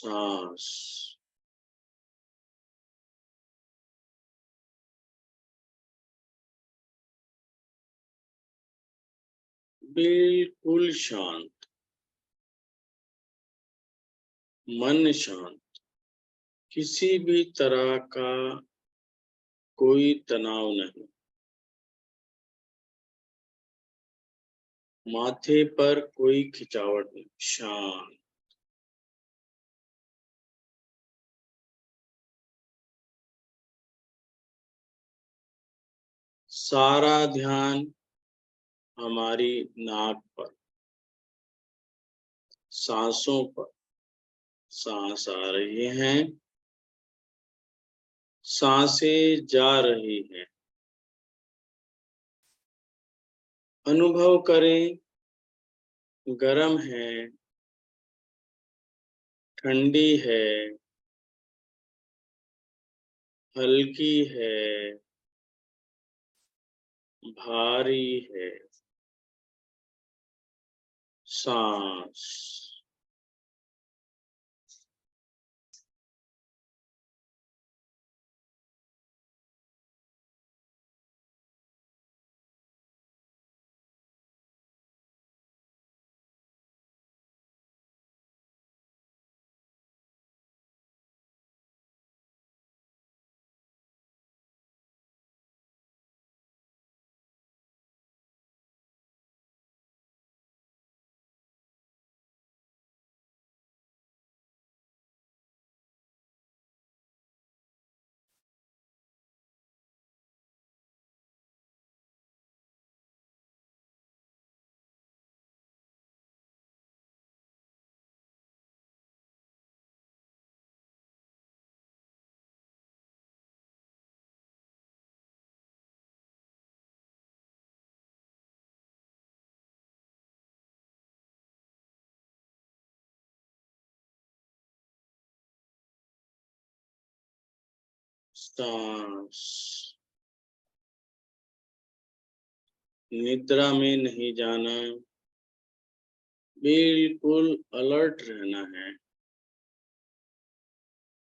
सांस बिल्कुल शांत, मन शांत, किसी भी तरह का कोई तनाव नहीं, माथे पर कोई खिंचावट नहीं, शांत। सारा ध्यान हमारी नाक पर, सांसों पर। सांस आ रही हैं, सांसें जा रही हैं। अनुभव करें, गरम है, ठंडी है, हल्की है, भारी है। सांस सांस निद्रा में नहीं जाना, बिल्कुल अलर्ट रहना है।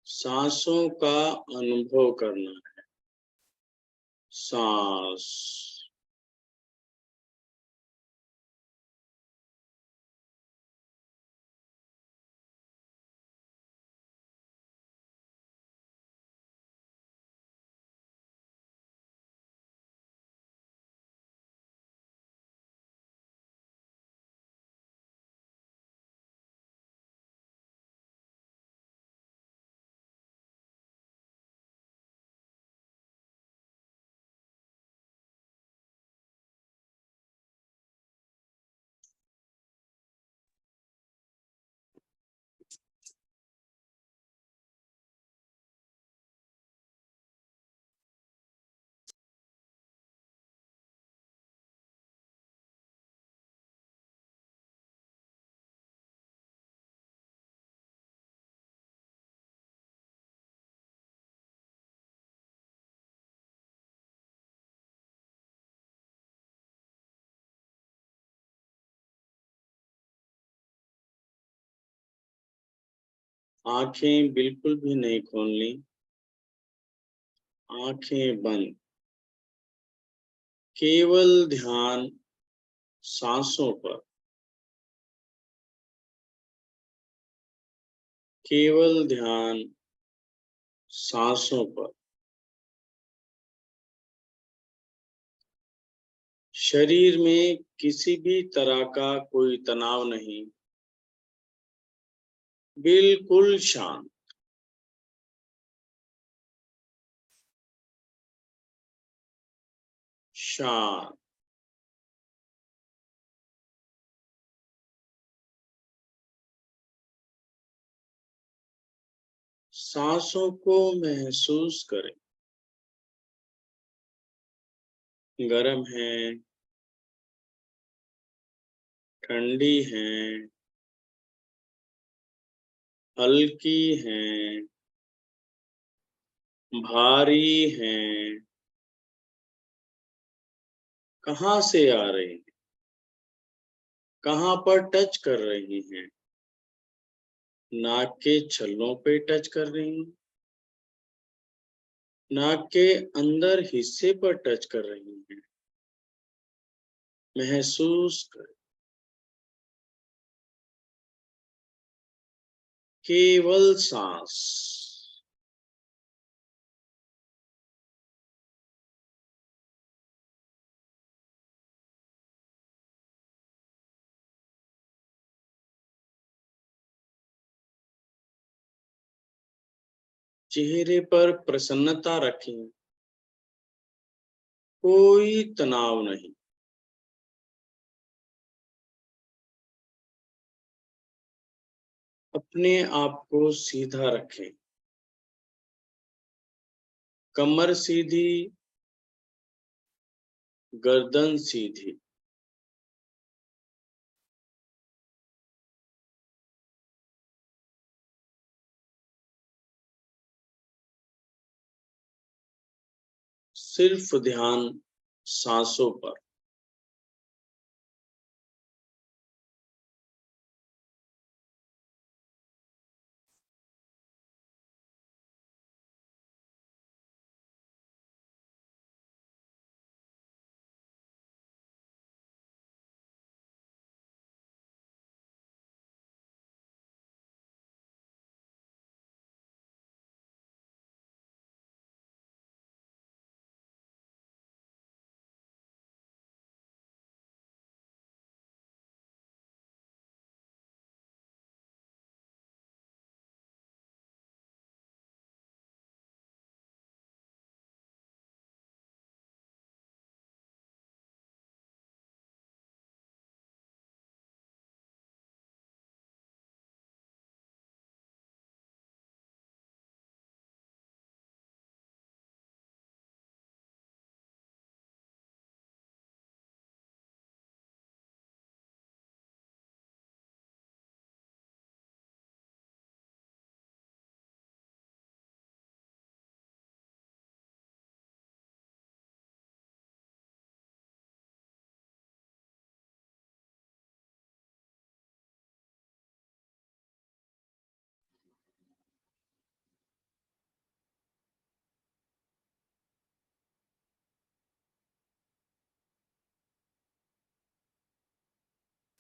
सांसों का अनुभव करना है। सांस आंखें बिल्कुल भी नहीं खोलनी, आंखें बंद। केवल ध्यान सांसों पर, केवल ध्यान सांसों पर। शरीर में किसी भी तरह का कोई तनाव नहीं, बिल्कुल शांत। शांत। सांसों को महसूस करें, गरम है, ठंडी है, हल्की है, भारी है। कहाँ से आ रही है, कहाँ पर टच कर रही हैं। नाक के छल्लों पे टच कर रही हूँ, नाक के अंदर हिस्से पर टच कर रही हैं। महसूस करें, केवल सांस। चेहरे पर प्रसन्नता रखें, कोई तनाव नहीं। अपने आप को सीधा रखें, कमर सीधी, गर्दन सीधी। सिर्फ ध्यान सांसों पर।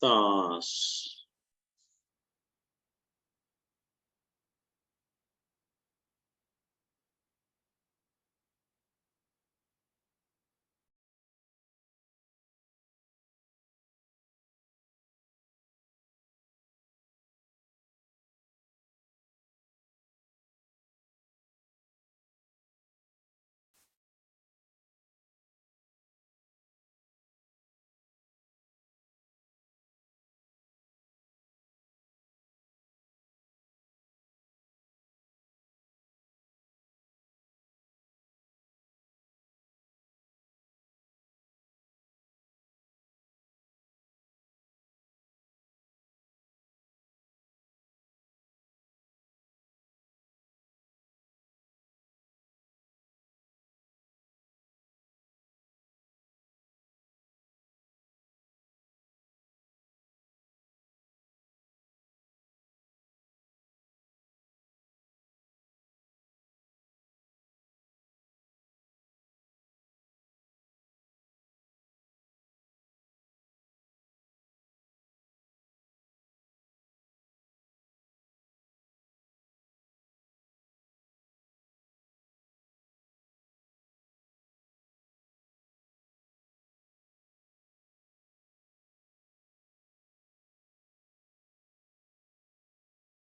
सांस।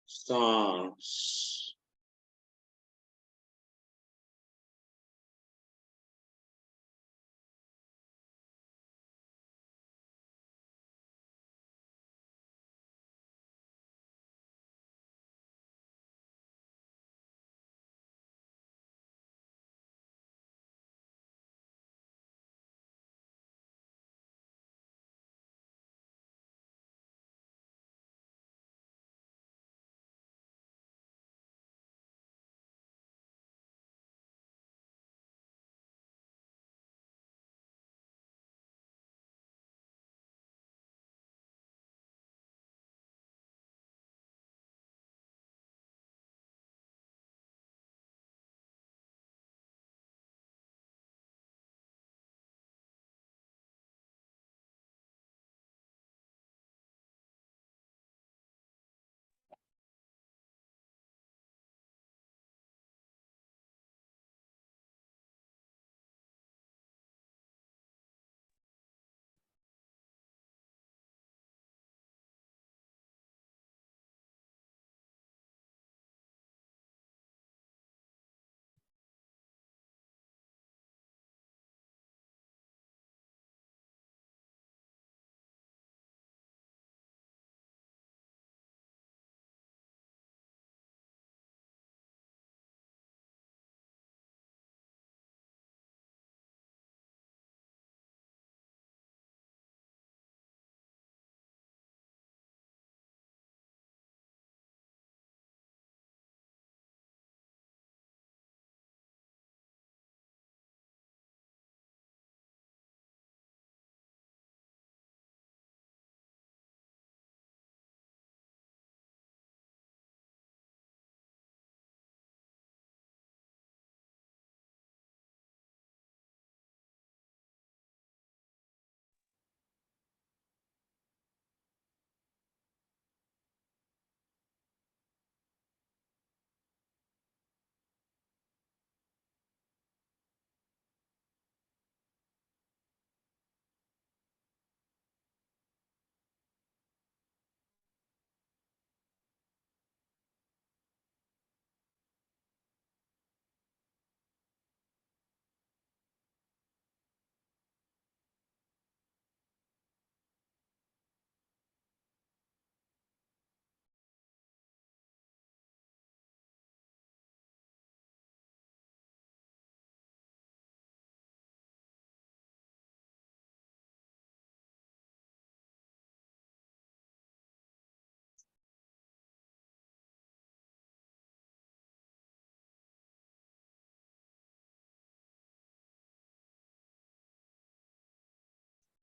सांस।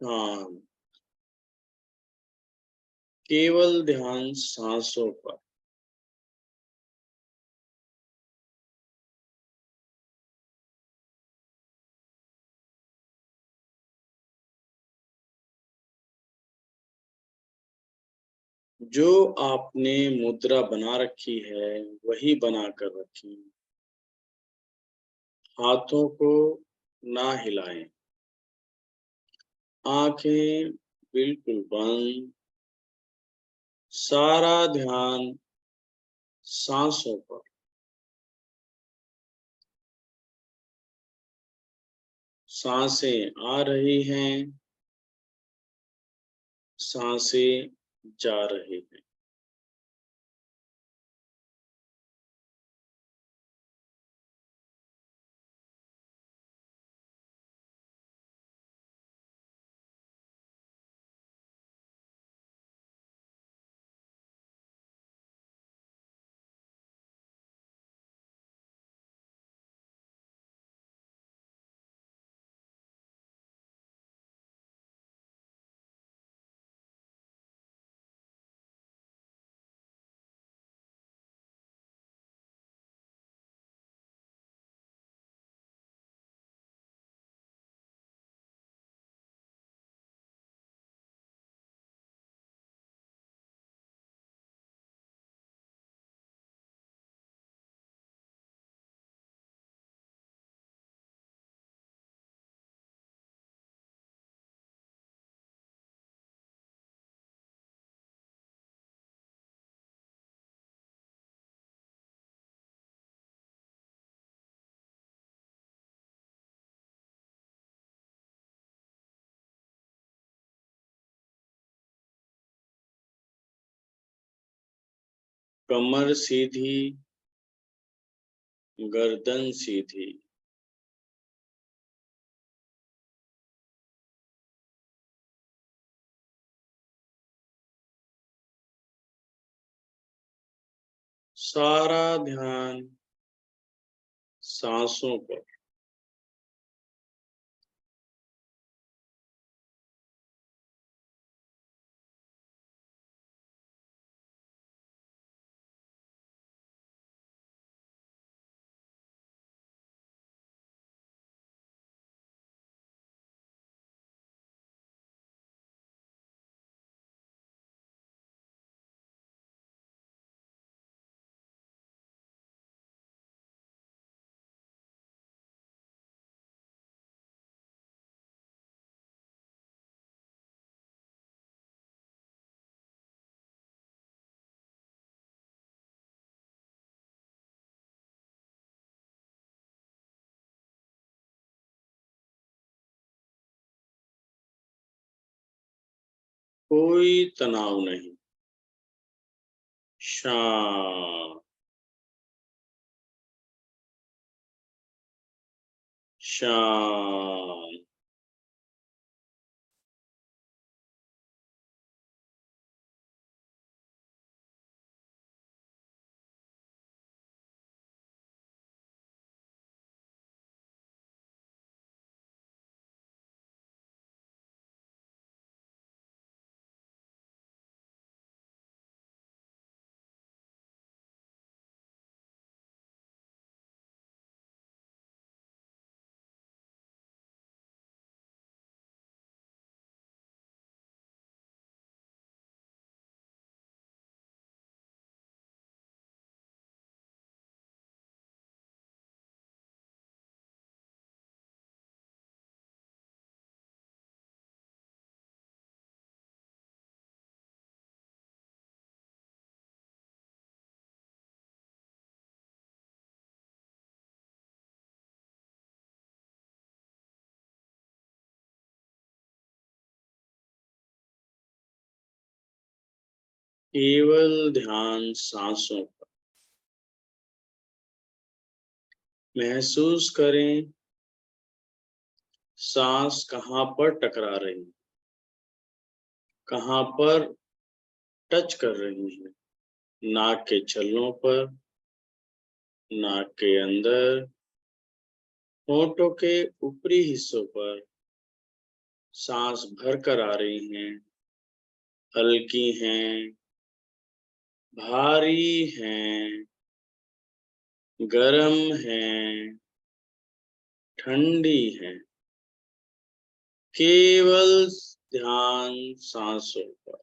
हाँ, केवल ध्यान सांसों पर। जो आपने मुद्रा बना रखी है वही बना कर रखें। हाथों को ना हिलाएं। आंखें बिल्कुल बंद। सारा ध्यान सांसों पर। सांसें आ रही हैं, सांसें जा रही हैं। कमर सीधी, गर्दन सीधी। सारा ध्यान सांसों पर। कोई तनाव नहीं। शांत, शांत। केवल ध्यान सांसों पर। महसूस करें सांस कहाँ पर टकरा रही है, कहाँ पर टच कर रही है। नाक के छल्लों पर, नाक के अंदर, होठों के ऊपरी हिस्सों पर, सांस भर कर आ रही हैं, हल्की हैं, भारी हैं, गरम हैं, ठंडी हैं। केवल ध्यान सांसों पर।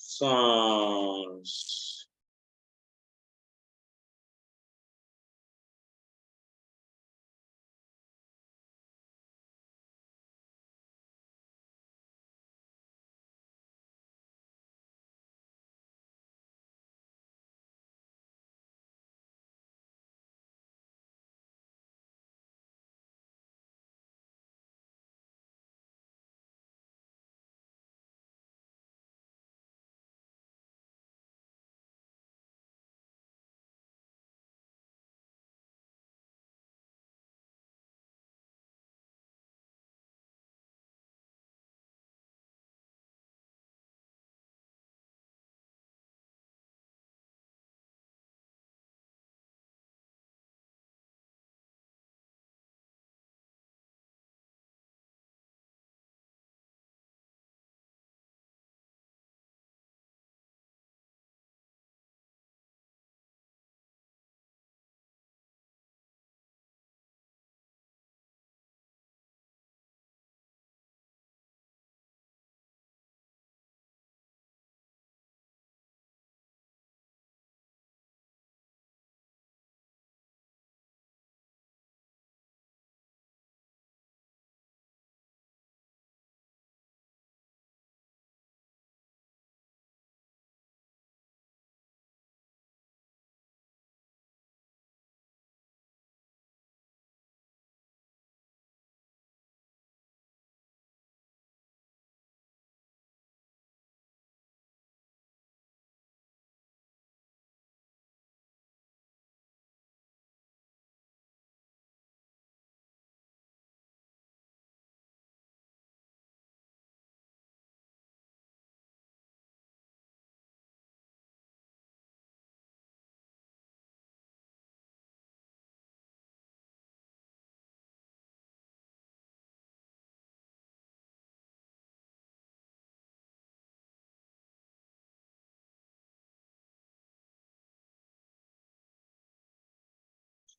सांस।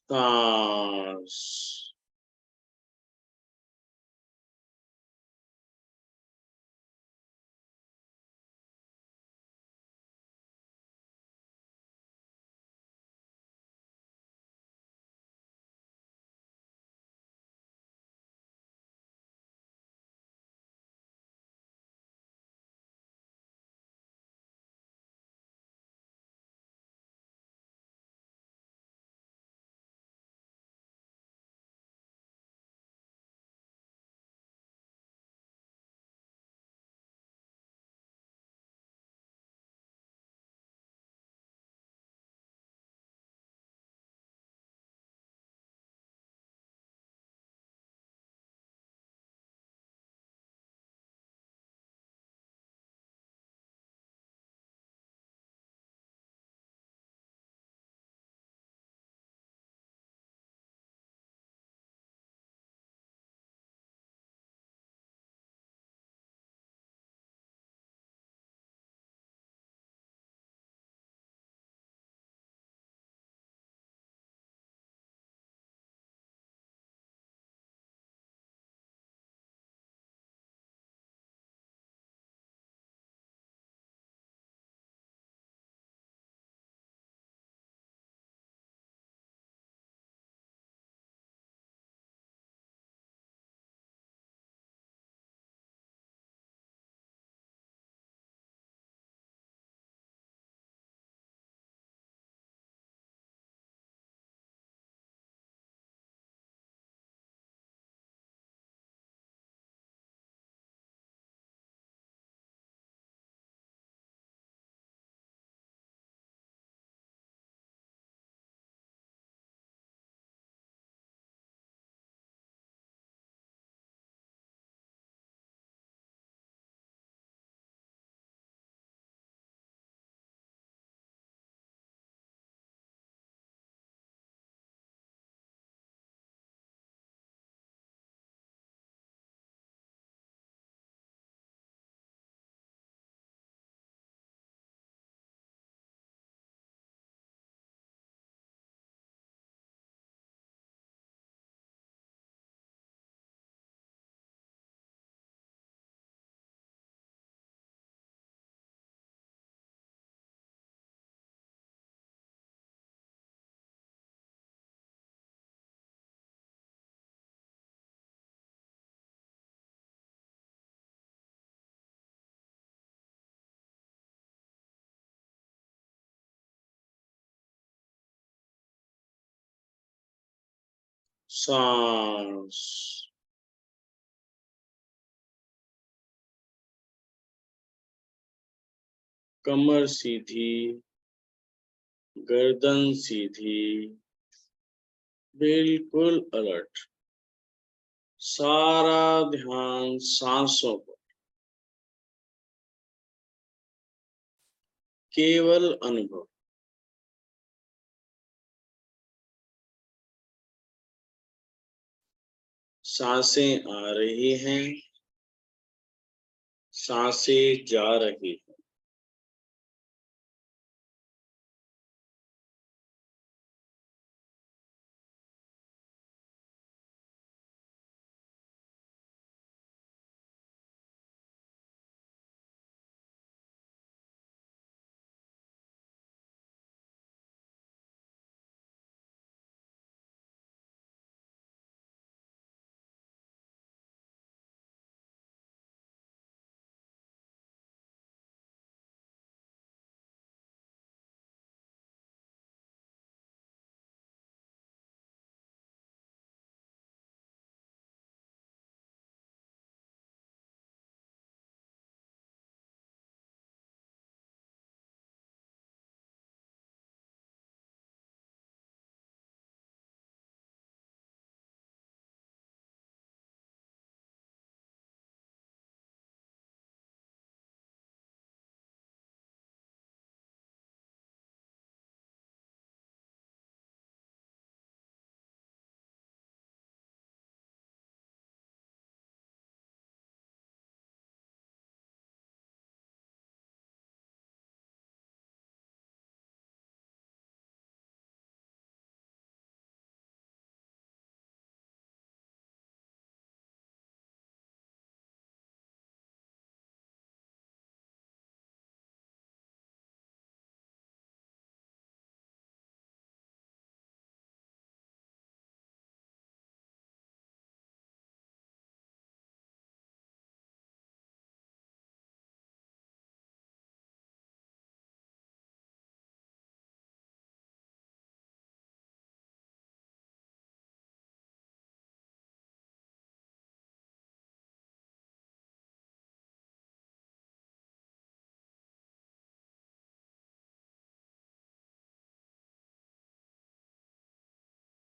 सांस। सांस। कमर सीधी, गर्दन सीधी, बिल्कुल अलर्ट। सारा ध्यान सांसों पर, केवल अनुभव। सांसें आ रही हैं, सांसें जा रही हैं।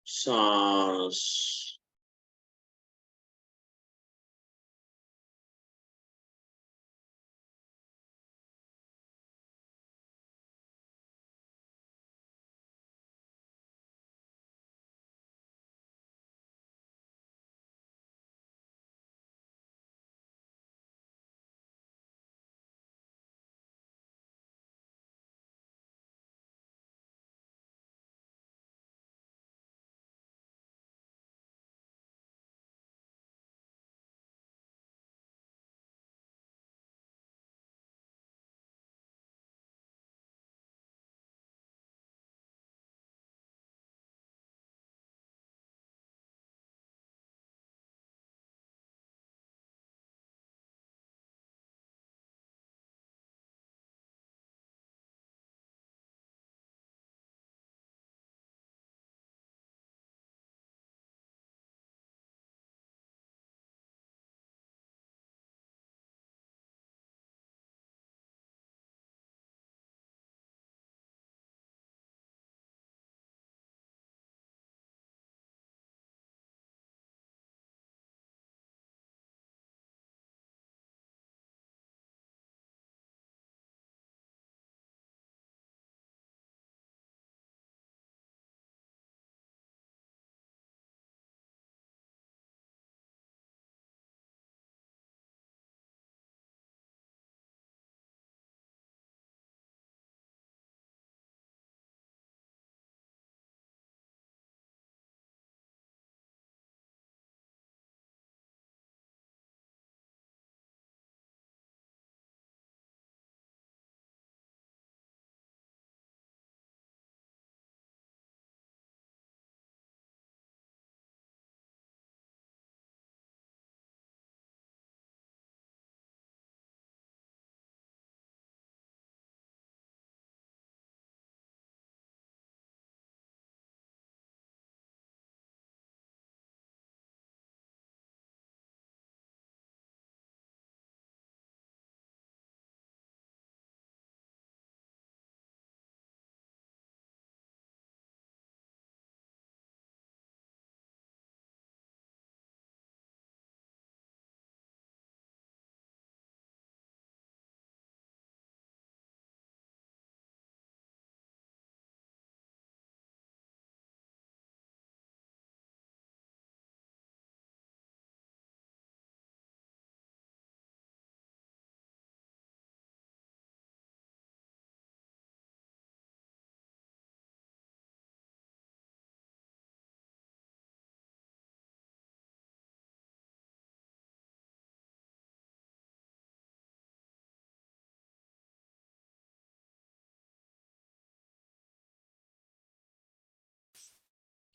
सांस।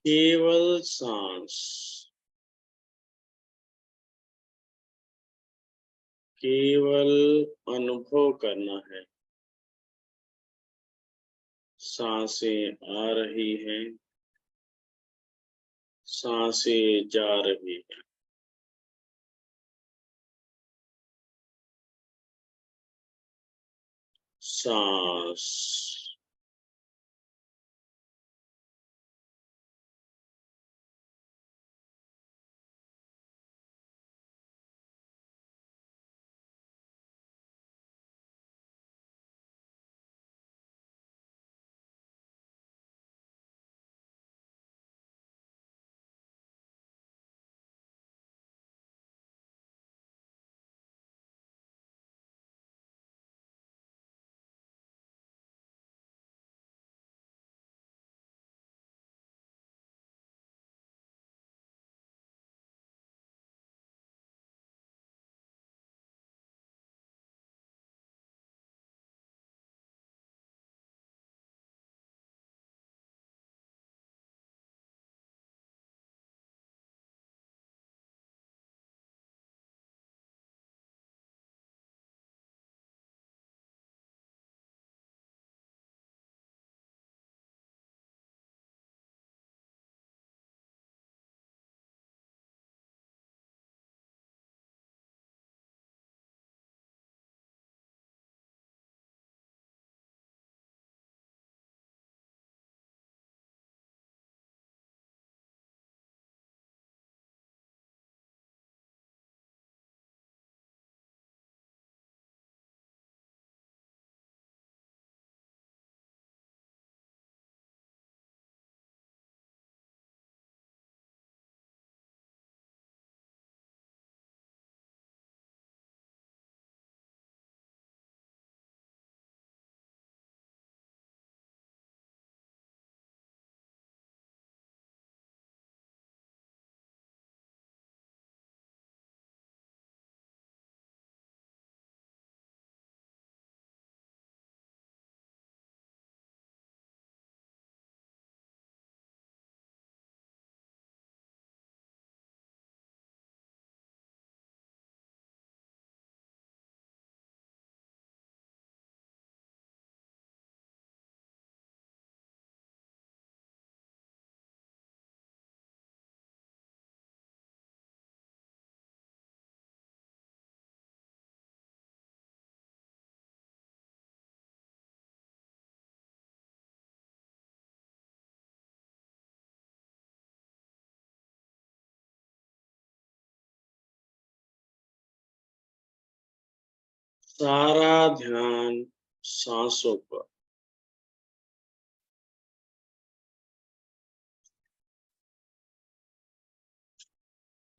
केवल सांस, केवल अनुभव करना है। सांसें आ रही हैं, सांसें जा रही हैं। सांस, सारा ध्यान सांसों पर।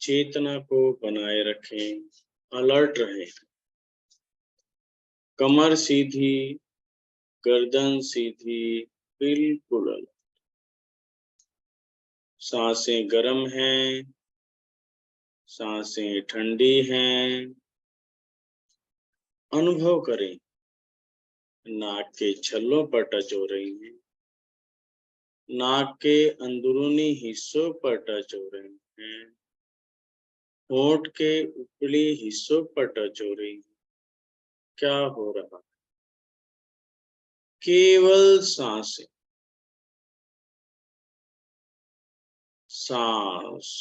चेतना को बनाए रखें, अलर्ट रहें। कमर सीधी, गर्दन सीधी, बिल्कुल अलर्ट। सांसें गर्म हैं, सांसें ठंडी हैं। अनुभव करें, नाक के छल्लों पर टच हो रही हैं, नाक के अंदरूनी हिस्सों पर टच हो रहे हैं, होंठ के ऊपरी हिस्सों पर टच हो रही हैं। क्या हो रहा है? केवल सांसें, सांस।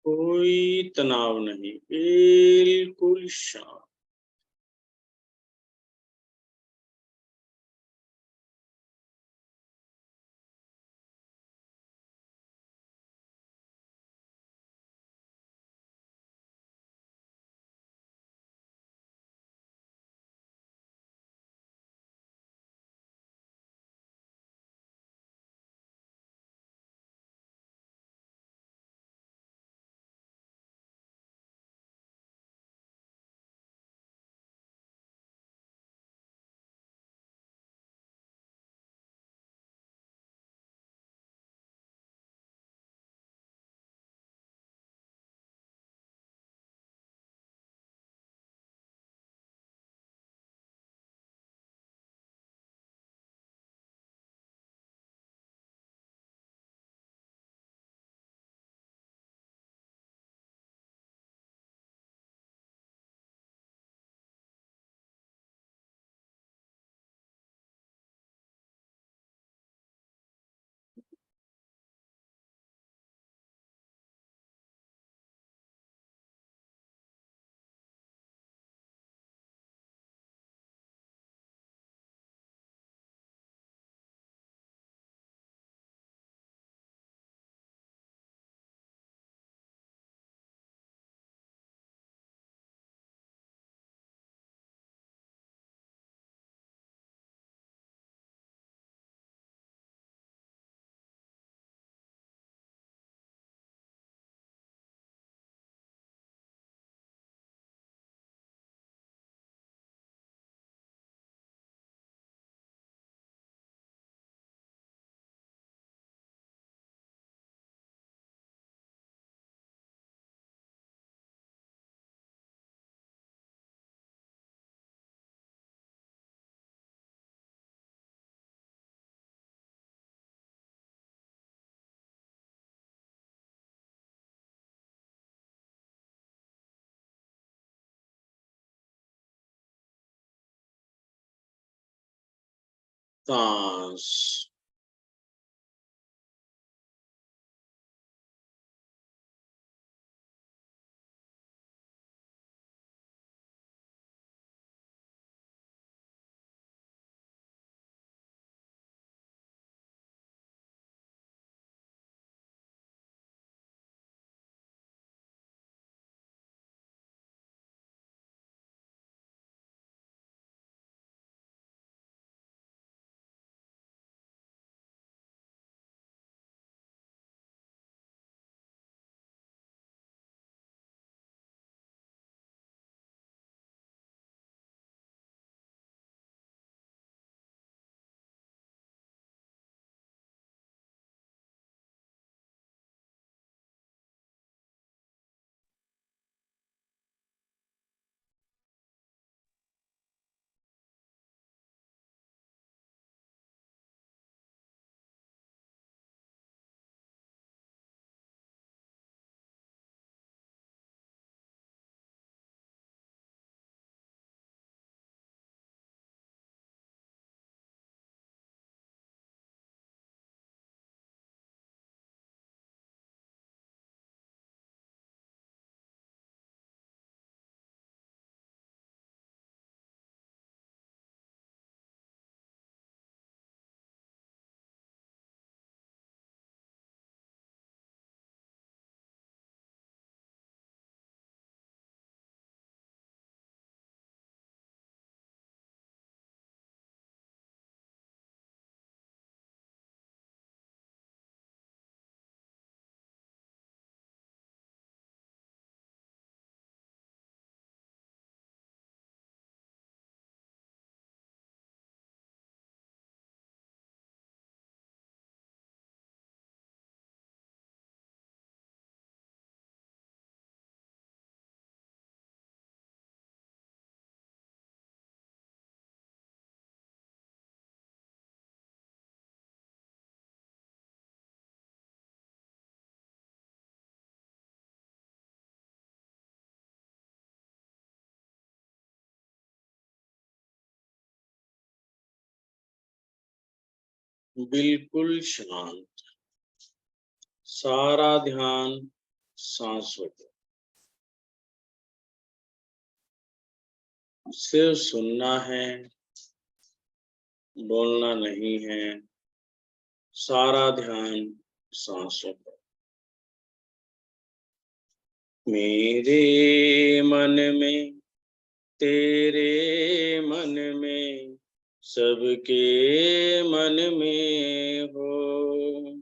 कोई तनाव नहीं, बिल्कुल शांत। सांस। बिल्कुल शांत। सारा ध्यान सांस पर। सिर्फ सुनना है, बोलना नहीं है। सारा ध्यान सांसों पर। मेरे मन में, तेरे मन में, सबके मन में हो।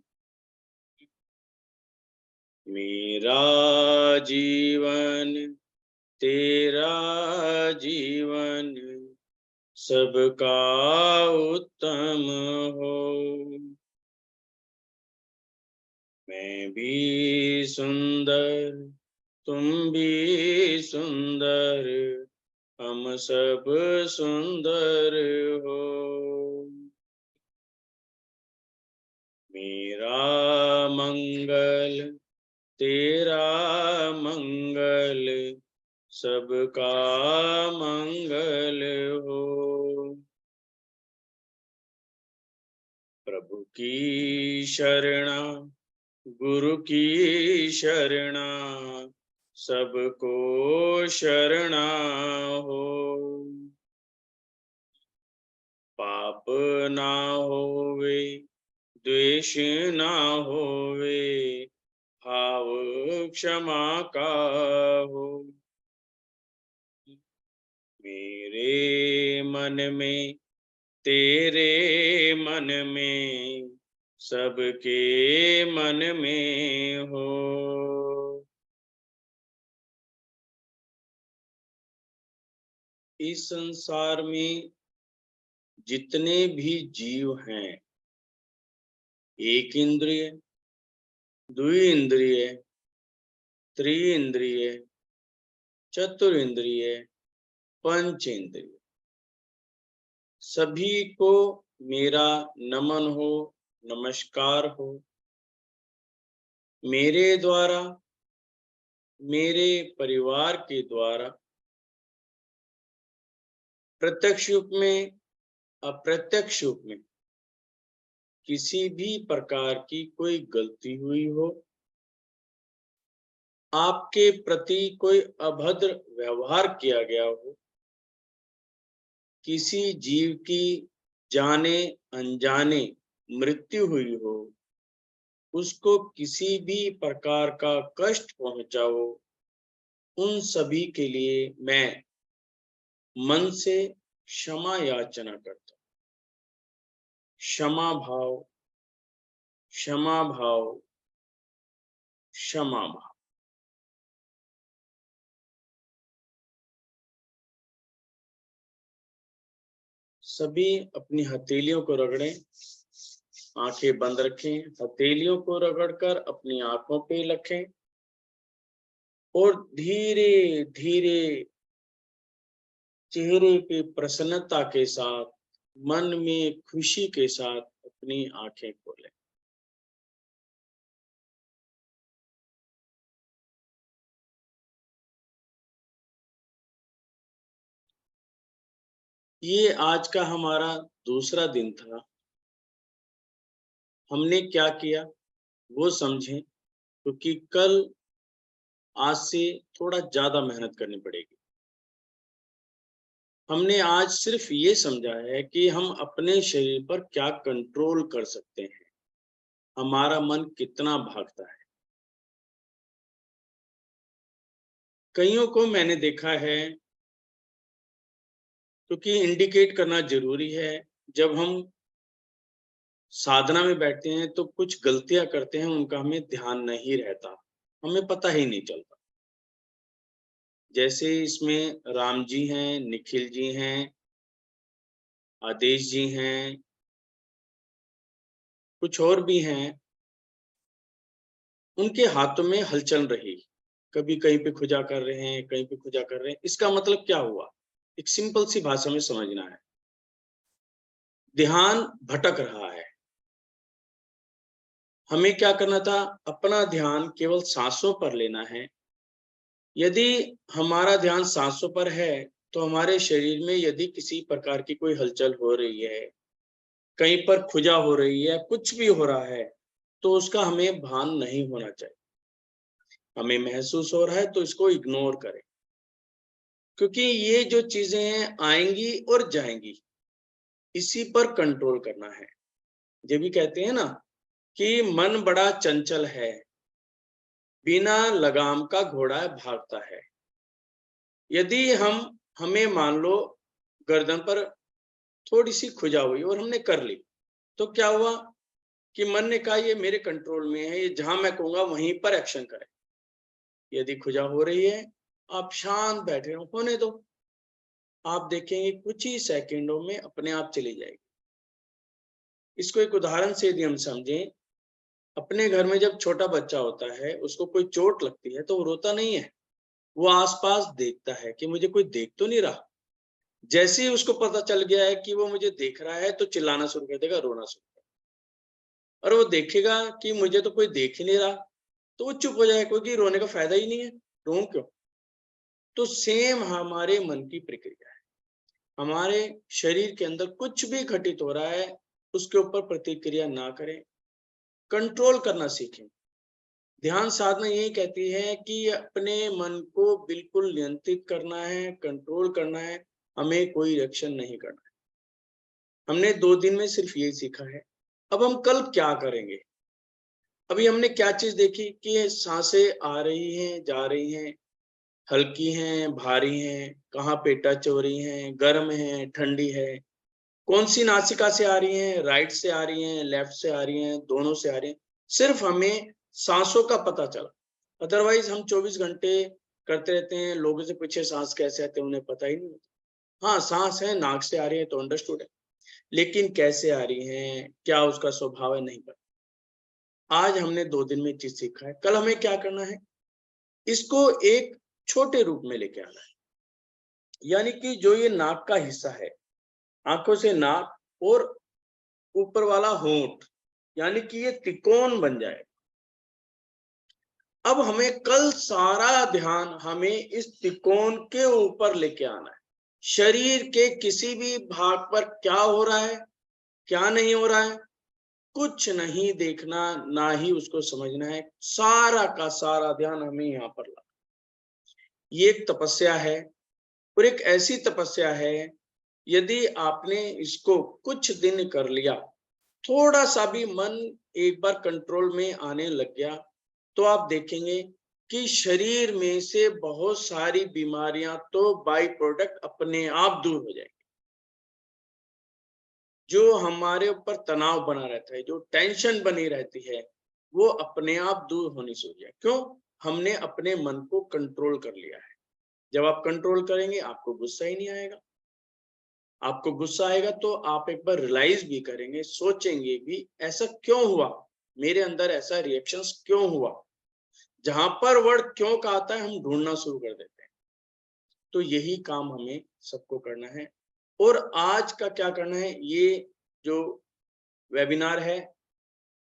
मेरा जीवन, तेरा जीवन, सबका उत्तम हो। मैं भी सुंदर, तुम भी सुंदर, हम सब सुंदर हो। मेरा मंगल, तेरा मंगल, सबका मंगल हो। प्रभु की शरणा, गुरु की शरणा, सबको शरणा हो। पाप ना होवे, द्वेष ना होवे, भाव क्षमा का हो। मेरे मन में, तेरे मन में, सबके मन में हो। इस संसार में जितने भी जीव हैं, एक इंद्रिय, द्वि इंद्रिय, त्रि इंद्रिय, चतुर इंद्रिय, पंच इंद्रिय, सभी को मेरा नमन हो, नमस्कार हो। मेरे द्वारा, मेरे परिवार के द्वारा, प्रत्यक्ष रूप में, अप्रत्यक्ष रूप में किसी भी प्रकार की कोई गलती हुई हो, आपके प्रति कोई अभद्र व्यवहार किया गया हो, किसी जीव की जाने अनजाने मृत्यु हुई हो, उसको किसी भी प्रकार का कष्ट पहुंचा हो, उन सभी के लिए मैं मन से क्षमा याचना करता हूँ। क्षमा भाव, क्षमा भाव, क्षमा भाव। सभी अपनी हथेलियों को रगड़ें, आंखें बंद रखें, हथेलियों को रगड़कर अपनी आंखों पे रखें और धीरे धीरे चेहरे पे प्रसन्नता के साथ, मन में खुशी के साथ अपनी आंखें खोलें। ये आज का हमारा दूसरा दिन था। हमने क्या किया वो समझें, क्योंकि कल आज से थोड़ा ज्यादा मेहनत करनी पड़ेगी। हमने आज सिर्फ ये समझा है कि हम अपने शरीर पर क्या कंट्रोल कर सकते हैं, हमारा मन कितना भागता है। कईयों को मैंने देखा है, क्योंकि इंडिकेट करना जरूरी है, जब हम साधना में बैठते हैं तो कुछ गलतियां करते हैं, उनका हमें ध्यान नहीं रहता, हमें पता ही नहीं चलता। जैसे इसमें राम जी हैं, निखिल जी हैं, आदेश जी हैं, कुछ और भी हैं, उनके हाथों में हलचल रही, कभी कहीं पे खुजा कर रहे हैं, कहीं पे खुजा कर रहे हैं। इसका मतलब क्या हुआ, एक सिंपल सी भाषा में समझना है, ध्यान भटक रहा है। हमें क्या करना था, अपना ध्यान केवल सांसों पर लेना है। यदि हमारा ध्यान सांसों पर है, तो हमारे शरीर में यदि किसी प्रकार की कोई हलचल हो रही है, कहीं पर खुजा हो रही है, कुछ भी हो रहा है, तो उसका हमें भान नहीं होना चाहिए। हमें महसूस हो रहा है तो इसको इग्नोर करें, क्योंकि ये जो चीजें हैं आएंगी और जाएंगी, इसी पर कंट्रोल करना है। जब भी कहते हैं ना कि मन बड़ा चंचल है, बिना लगाम का घोड़ा भागता है। यदि हमें मान लो गर्दन पर थोड़ी सी खुजा हुई और हमने कर ली, तो क्या हुआ कि मन ने कहा ये मेरे कंट्रोल में है, ये जहां मैं कहूंगा वहीं पर एक्शन करें। यदि खुजा हो रही है, आप शांत बैठे हो, होने दो, आप देखेंगे कुछ ही सेकंडों में अपने आप चली जाएगी। इसको एक उदाहरण से यदि हम समझें, अपने घर में जब छोटा बच्चा होता है, उसको कोई चोट लगती है तो वो रोता नहीं है, वो आसपास देखता है कि मुझे कोई देख तो नहीं रहा। जैसे ही उसको पता चल गया है कि वो मुझे देख रहा है, तो चिल्लाना शुरू कर देगा, रोना शुरू कर देगा। और वो देखेगा कि मुझे तो कोई देख ही नहीं रहा, तो वो चुप हो जाएगा, क्योंकि रोने का फायदा ही नहीं है, रो क्यों। तो सेम हमारे मन की प्रक्रिया है। हमारे शरीर के अंदर कुछ भी घटित हो रहा है, उसके ऊपर प्रतिक्रिया ना करें, कंट्रोल करना सीखें। ध्यान साधना यही कहती है कि अपने मन को बिल्कुल नियंत्रित करना है, कंट्रोल करना है, हमें कोई रिएक्शन नहीं करना है। हमने 2 दिन में सिर्फ यही सीखा है। अब हम कल क्या करेंगे? अभी हमने क्या चीज देखी कि सांसें आ रही हैं, जा रही हैं, हल्की हैं, भारी हैं, कहाँ पे टच हो रही हैं, गर्म है, ठंडी है, कौन सी नासिका से आ रही हैं, राइट से आ रही हैं, लेफ्ट से आ रही हैं, दोनों से आ रही हैं। सिर्फ हमें सांसों का पता चला। अदरवाइज हम 24 घंटे करते रहते हैं, लोगों से पूछे सांस कैसे आते हैं, उन्हें पता ही नहीं होता। हाँ, सांस है, नाक से आ रही है तो अंडरस्टूड है, लेकिन कैसे आ रही हैं, क्या उसका स्वभाव है, नहीं पता। आज हमने 2 दिन में चीज सीखा है, कल हमें क्या करना है, इसको एक छोटे रूप में लेके आना है। यानी कि जो ये नाक का हिस्सा है, आंखों से नाक और ऊपर वाला होंठ, यानी कि ये त्रिकोण बन जाए। अब हमें कल सारा ध्यान हमें इस त्रिकोण के ऊपर लेके आना है। शरीर के किसी भी भाग पर क्या हो रहा है, क्या नहीं हो रहा है, कुछ नहीं देखना, ना ही उसको समझना है, सारा का सारा ध्यान हमें यहाँ पर ला। ये एक तपस्या है, और एक ऐसी तपस्या है, यदि आपने इसको कुछ दिन कर लिया, थोड़ा सा भी मन एक बार कंट्रोल में आने लग गया, तो आप देखेंगे कि शरीर में से बहुत सारी बीमारियां तो बाई प्रोडक्ट अपने आप दूर हो जाएंगी। जो हमारे ऊपर तनाव बना रहता है, जो टेंशन बनी रहती है, वो अपने आप दूर होनी चाहिए। क्यों? हमने अपने मन को कंट्रोल कर लिया है। जब आप कंट्रोल करेंगे, आपको गुस्सा ही नहीं आएगा। आपको गुस्सा आएगा तो आप एक बार रियलाइज भी करेंगे, सोचेंगे भी, ऐसा क्यों हुआ, मेरे अंदर ऐसा रिएक्शंस क्यों हुआ। जहां पर वर्ड क्यों का आता है, हम ढूंढना शुरू कर देते हैं। तो यही काम हमें सबको करना है। और आज का क्या करना है, ये जो वेबिनार है,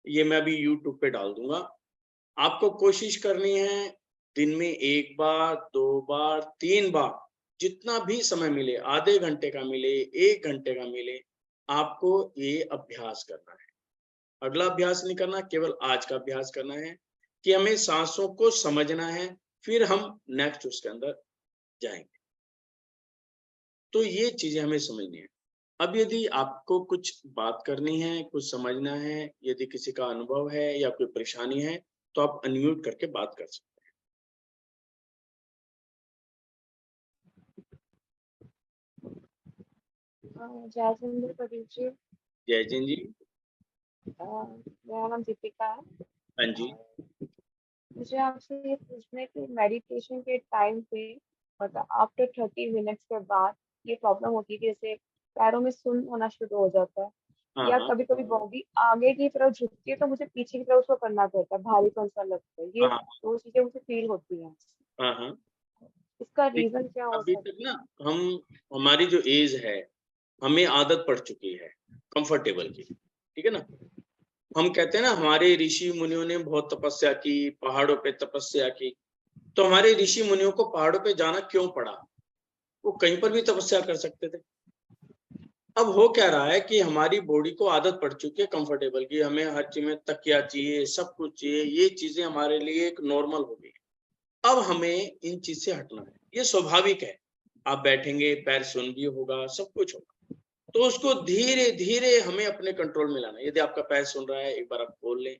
ये मैं अभी यूट्यूब पे डाल दूंगा। आपको कोशिश करनी है दिन में 1 बार, 2 बार, 3 बार, जितना भी समय मिले, आधे घंटे का मिले, 1 घंटे का मिले, आपको ये अभ्यास करना है। अगला अभ्यास नहीं करना, केवल आज का अभ्यास करना है कि हमें सांसों को समझना है, फिर हम नेक्स्ट उसके अंदर जाएंगे। तो ये चीजें हमें समझनी है। अब यदि आपको कुछ बात करनी है, कुछ समझना है, यदि किसी का अनुभव है या कोई परेशानी है, तो आप अनम्यूट करके बात कर सकते हैं। जयचंद्र प्रदीप जी। जय जैन जी। मेरा नाम दीपिका है। हाँ जी। मुझे आपसे ये पूछना है कि मेडिटेशन के टाइम पे मतलब आफ्टर 30 मिनट्स के बाद ये प्रॉब्लम होती है कि जैसे पैरों में सुन्न होना शुरू हो जाता है, हाँ या हाँ कभी कभी बॉडी आगे की तरफ झुकती है तो मुझे पीछे की तरफ उसको करना पड़ता है, भारीपन सा लगता है। ये हाँ दो चीजें मुझे फील होती हैं। हाँ हाँ। इसका देखिए, रीजन क्या हो अभी सकता तक ना हम, हमारी जो एज है, हमें आदत पड़ चुकी है कंफर्टेबल की, ठीक है ना। हम कहते हैं ना, हमारे ऋषि मुनियों ने बहुत तपस्या की, पहाड़ों पे तपस्या की। तो हमारे ऋषि मुनियों को पहाड़ों पे जाना क्यों पड़ा? वो कहीं पर भी तपस्या कर सकते थे। अब हो क्या रहा है कि हमारी बॉडी को आदत पड़ चुकी है कंफर्टेबल की, हमें हर चीज में तकिया चाहिए, सब कुछ चाहिए, ये चीजें हमारे लिए एक नॉर्मल हो गई। अब हमें इन चीज से हटना है, ये स्वाभाविक है। आप बैठेंगे, पैर सुन भी होगा, सब कुछ होगा, तो उसको धीरे धीरे हमें अपने कंट्रोल में लाना है। यदि आपका पैर सुन रहा है, एक बार आप खोल लें,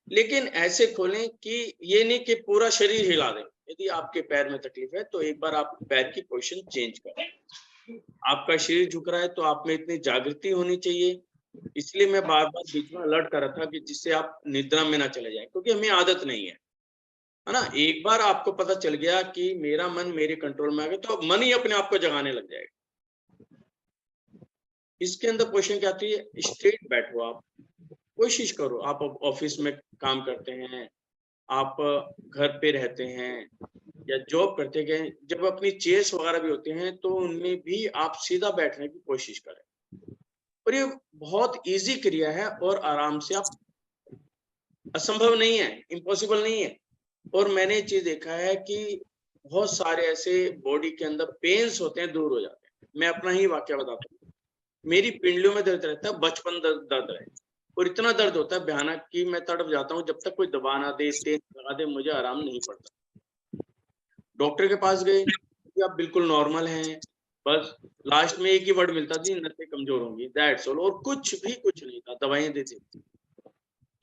लेकिन ऐसे खोलें कि ये नहीं कि पूरा शरीर हिला दें। यदि आपके पैर में तकलीफ है, तो एक बार आप पैर की पोजीशन चेंज करें। आपका शरीर झुक रहा है, तो आप में इतनी जागृति होनी चाहिए। इसलिए मैं बार बार बीच में अलर्ट कर रहा था कि जिससे आप निद्रा में ना चले जाए, क्योंकि हमें आदत नहीं है ना। एक बार आपको पता चल गया कि मेरा मन मेरे कंट्रोल में आ गया, तो अब मन ही अपने आप को जगाने लग जाएगा। इसके अंदर क्वेश्चन क्या आती है, स्ट्रेट बैठो आप, कोशिश करो। आप ऑफिस में काम करते हैं, आप घर पे रहते हैं या जॉब करते हैं, जब अपनी चेयर्स वगैरह भी होते हैं, तो उनमें भी आप सीधा बैठने की कोशिश करें। और ये बहुत इजी क्रिया है, और आराम से आप, असंभव नहीं है, इम्पॉसिबल नहीं है। और मैंने ये चीज देखा है कि बहुत सारे ऐसे बॉडी के अंदर पेन्स होते हैं, दूर हो जाते हैं। मैं अपना ही वाक्य बताता हूँ। मेरी पिंडलियों में दर्द रहता है, बचपन दर्द है, और इतना दर्द होता है भयानक कि मैं तड़प जाता हूँ। जब तक कोई दबा ना दे, तेल लगा दे, मुझे आराम नहीं पड़ता। डॉक्टर के पास गए कि आप बिल्कुल नॉर्मल हैं, बस लास्ट में एक ही वर्ड मिलता थी, नसें कमजोर होंगी, दैट्स ऑल। और कुछ नहीं था, दवाइयां देते।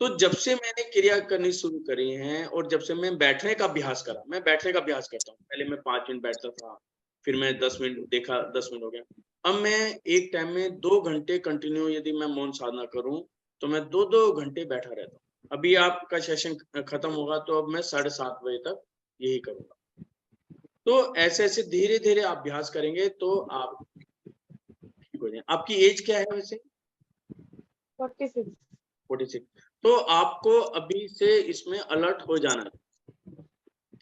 तो जब से मैंने क्रिया करनी शुरू करी है, और जब से मैं बैठने का अभ्यास करा, मैं बैठने का अभ्यास करता हूँ। पहले मैं 5 मिनट बैठता था, फिर मैं 10 मिनट देखा, 10 मिनट हो गया। अब मैं एक टाइम में 2 घंटे कंटिन्यू यदि मैं मौन साधना करूं, तो मैं 2-2 घंटे बैठा रहता हूँ। अभी आपका सेशन खत्म होगा, तो अब मैं 7:30 बजे तक यही करूंगा। तो ऐसे ऐसे धीरे धीरे आप अभ्यास करेंगे तो आप ठीक हो जाए। आपकी एज क्या है वैसे? 46। 46। तो आपको अभी से इसमें अलर्ट हो जाना है,